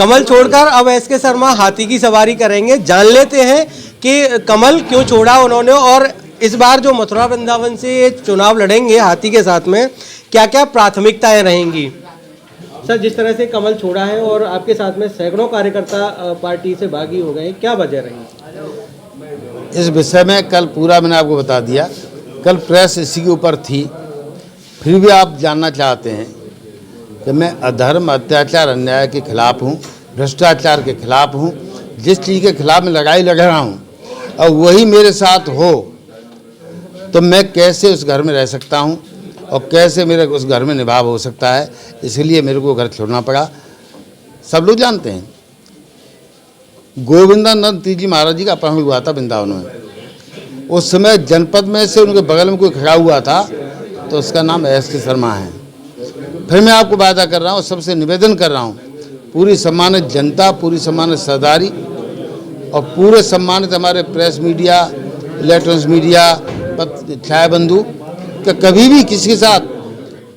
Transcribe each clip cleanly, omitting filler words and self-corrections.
कमल छोड़कर अब एसके शर्मा हाथी की सवारी करेंगे। जान लेते हैं कि कमल क्यों छोड़ा उन्होंने और इस बार जो मथुरा वृंदावन से चुनाव लड़ेंगे हाथी के साथ में क्या क्या प्राथमिकताएं रहेंगी। सर, जिस तरह से कमल छोड़ा है और आपके साथ में सैकड़ों कार्यकर्ता पार्टी से बागी हो गए, क्या वजह रही? इस विषय में कल पूरा मैंने आपको बता दिया। कल प्रेस इसी के ऊपर थी, फिर भी आप जानना चाहते हैं कि मैं अधर्म, अत्याचार, अन्याय के खिलाफ हूँ, भ्रष्टाचार के खिलाफ हूँ। जिस चीज़ के खिलाफ मैं लड़ाई लड़ रहा हूँ और वही मेरे साथ हो तो मैं कैसे उस घर में रह सकता हूँ और कैसे मेरे उस घर में निभाव हो सकता है। इसलिए मेरे को घर छोड़ना पड़ा। सब लोग जानते हैं गोविंदानंद तीर्थ जी महाराज जी का अपहरण हुआ था वृंदावन में। उस समय जनपद में से उनके बगल में कोई खड़ा हुआ था तो उसका नाम एसके शर्मा है। फिर मैं आपको वादा कर रहा हूँ, सबसे निवेदन कर रहा हूँ, पूरी सम्मानित जनता, पूरी सम्मानित सरदारी और पूरे सम्मानित हमारे प्रेस मीडिया, इलेक्ट्रॉनिक्स मीडिया, छाया बंधु कि कभी भी किसी के साथ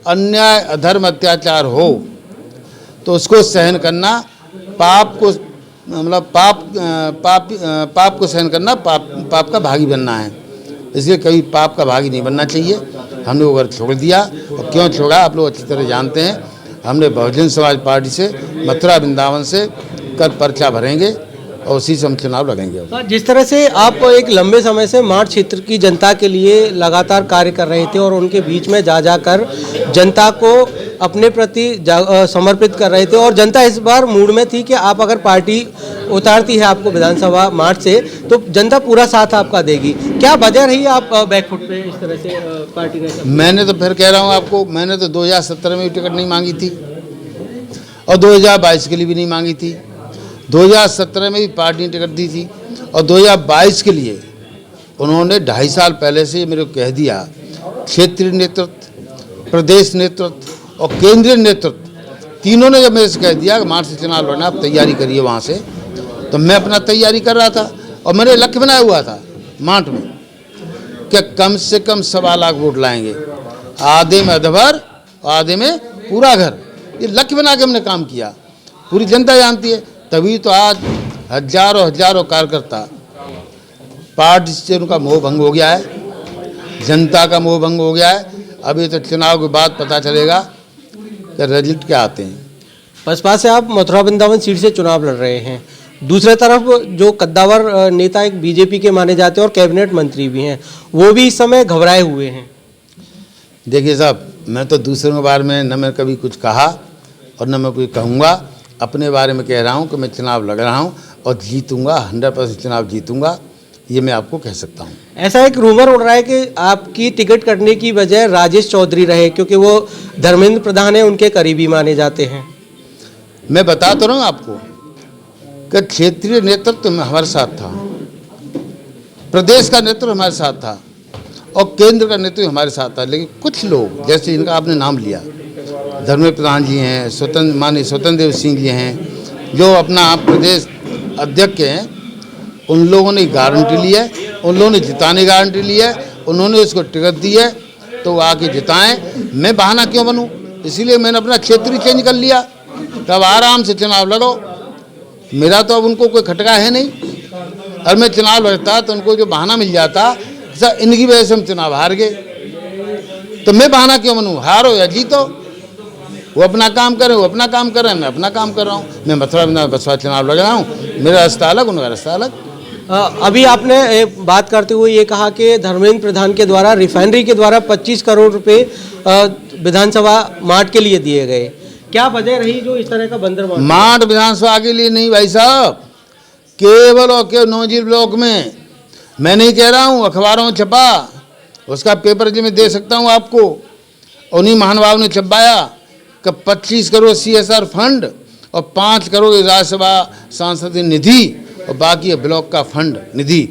अन्याय, अधर्म, अत्याचार हो तो उसको सहन करना, पाप को मतलब पाप को सहन करना, पाप का भागी बनना है। इसलिए कभी पाप का भागी नहीं बनना चाहिए। हमने वो घर छोड़ दिया और क्यों छोड़ा आप लोग अच्छी तरह जानते हैं। हमने बहुजन समाज पार्टी से मथुरा वृंदावन से कल पर्चा भरेंगे और उसी से हम चुनाव लड़ेंगे। जिस तरह से आप एक लंबे समय से माठ क्षेत्र की जनता के लिए लगातार कार्य कर रहे थे और उनके बीच में जा जाकर जनता को अपने प्रति समर्पित कर रहे थे और जनता इस बार मूड में थी कि आप अगर पार्टी उतारती है आपको विधानसभा मार्च से तो जनता पूरा साथ आपका देगी। क्या वजह रही आप बैकफुट पे इस तरह से पार्टी ने? मैंने तो फिर कह रहा हूँ आपको, मैंने तो 2017 में भी टिकट नहीं मांगी थी और 2022 के लिए भी नहीं मांगी थी। 2017 में भी पार्टी ने टिकट दी थी और 2022 के लिए उन्होंने 2.5 साल पहले से मेरे को कह दिया। क्षेत्रीय नेतृत्व, प्रदेश नेतृत्व और केंद्रीय नेतृत्व तीनों ने जब मेरे से कह दिया कि मार्च से चुनाव लड़ना, आप तैयारी करिए वहाँ से, तो मैं अपना तैयारी कर रहा था और मैंने लक्ष्य बनाया हुआ था मार्च में कि कम से कम 1.25 लाख वोट लाएंगे, आधे में अधभर और आधे में पूरा घर। ये लक्ष्य बना के हमने काम किया, पूरी जनता जानती है। तभी तो आज हजारों हजारों कार्यकर्ता पार्टी से उनका मोह भंग हो गया है, जनता का मोह भंग हो गया है। अभी तो चुनाव के बाद पता चलेगा कि रिजल्ट क्या आते हैं। बसपा से आप मथुरा वृंदावन सीट से चुनाव लड़ रहे हैं, दूसरी तरफ जो कद्दावर नेता एक बीजेपी के माने जाते हैं और कैबिनेट मंत्री भी हैं, वो भी इस समय घबराए हुए हैं। देखिए साहब, मैं तो दूसरों के बारे में न मैं कभी कुछ कहा और न मैं कुछ कहूँगा। अपने बारे में कह रहा हूँ कि मैं चुनाव लड़ रहा हूँ और जीतूंगा, 100% चुनाव जीतूंगा, ये मैं आपको कह सकता हूँ। ऐसा एक रूमर उड़ रहा है कि आपकी टिकट कटने की वजह राजेश चौधरी रहे, क्योंकि वो धर्मेंद्र प्रधान है, उनके करीबी माने जाते हैं। मैं बता तो रहा हूँ आपको कि क्षेत्रीय नेतृत्व में हमारे साथ था, प्रदेश का नेतृत्व हमारे साथ था और केंद्र का नेतृत्व हमारे साथ था। लेकिन कुछ लोग, जैसे इनका आपने नाम लिया, धर्मेंद्र प्रधान जी हैं, माननीय स्वतंत्र देव सिंह जी हैं, जो अपना प्रदेश अध्यक्ष हैं, उन लोगों ने गारंटी ली है, उन लोगों ने जिताने गारंटी ली है, उन्होंने उसको टिकट दी है तो वो आके जिताएं। मैं बहाना क्यों बनूं? इसीलिए मैंने अपना क्षेत्र चेंज कर लिया। तब आराम से चुनाव लड़ो, मेरा तो अब उनको कोई खटका है नहीं। और मैं चुनाव लड़ता तो उनको जो बहाना मिल जाता, सर इनकी वजह से हम चुनाव हार गए, तो मैं बहाना क्यों बनूं? हारो या जीतो, वो अपना काम करें, वो अपना काम कर रहे हैं, मैं अपना काम कर रहा हूँ। मैं मथुरा वृंदावन बसपा चुनाव लड़ रहा हूँ, मेरा रास्ता अलग, उनका रास्ता अलग। अभी आपने बात करते हुए ये कहा कि धर्मेंद्र प्रधान के द्वारा रिफाइनरी के द्वारा 25 करोड़ रुपए विधानसभा मार्ट के लिए दिए गए। क्या वजह रही जो इस तरह का बंदर मार्ट विधानसभा के लिए नहीं भाई साहब, केवल और केवल नौजीर ब्लॉक में। मैं नहीं कह रहा हूँ, अखबारों में छपा, उसका पेपर जी मैं दे सकता हूँ आपको। उन्हीं महानुभाव ने छपाया कि 25 करोड़ CSR फंड और 5 करोड़ राज्यसभा सांसद निधि और बाकी है ब्लॉक का फंड निधि।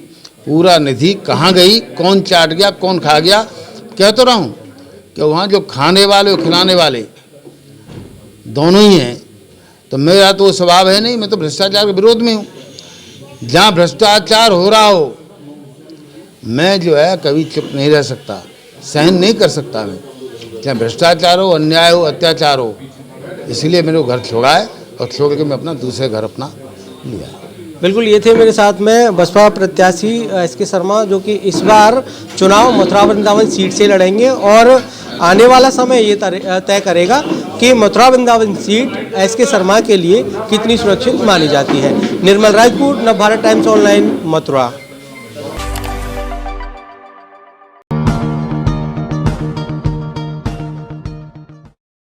पूरा निधि कहाँ गई, कौन चाट गया, कौन खा गया? कह तो रहा हूँ कि वहाँ जो खाने वाले और खिलाने वाले दोनों ही हैं। तो मेरा तो वो स्वभाव है नहीं, मैं तो भ्रष्टाचार के विरोध में हूँ। जहाँ भ्रष्टाचार हो रहा हो मैं जो है कभी चुप नहीं रह सकता, सहन नहीं कर सकता मैं। चाहे भ्रष्टाचार हो, अन्याय हो, अत्याचार हो। इसलिए मेरे को घर छोड़ा है और छोड़ के मैं अपना दूसरे घर अपना लिया। बिल्कुल, ये थे मेरे साथ में बसपा प्रत्याशी SK शर्मा, जो कि इस बार चुनाव मथुरा वृंदावन सीट से लड़ेंगे और आने वाला समय ये तय करेगा कि मथुरा वृंदावन सीट SK शर्मा के लिए कितनी सुरक्षित मानी जाती है। निर्मल राजपूत, नवभारत टाइम्स ऑनलाइन, मथुरा।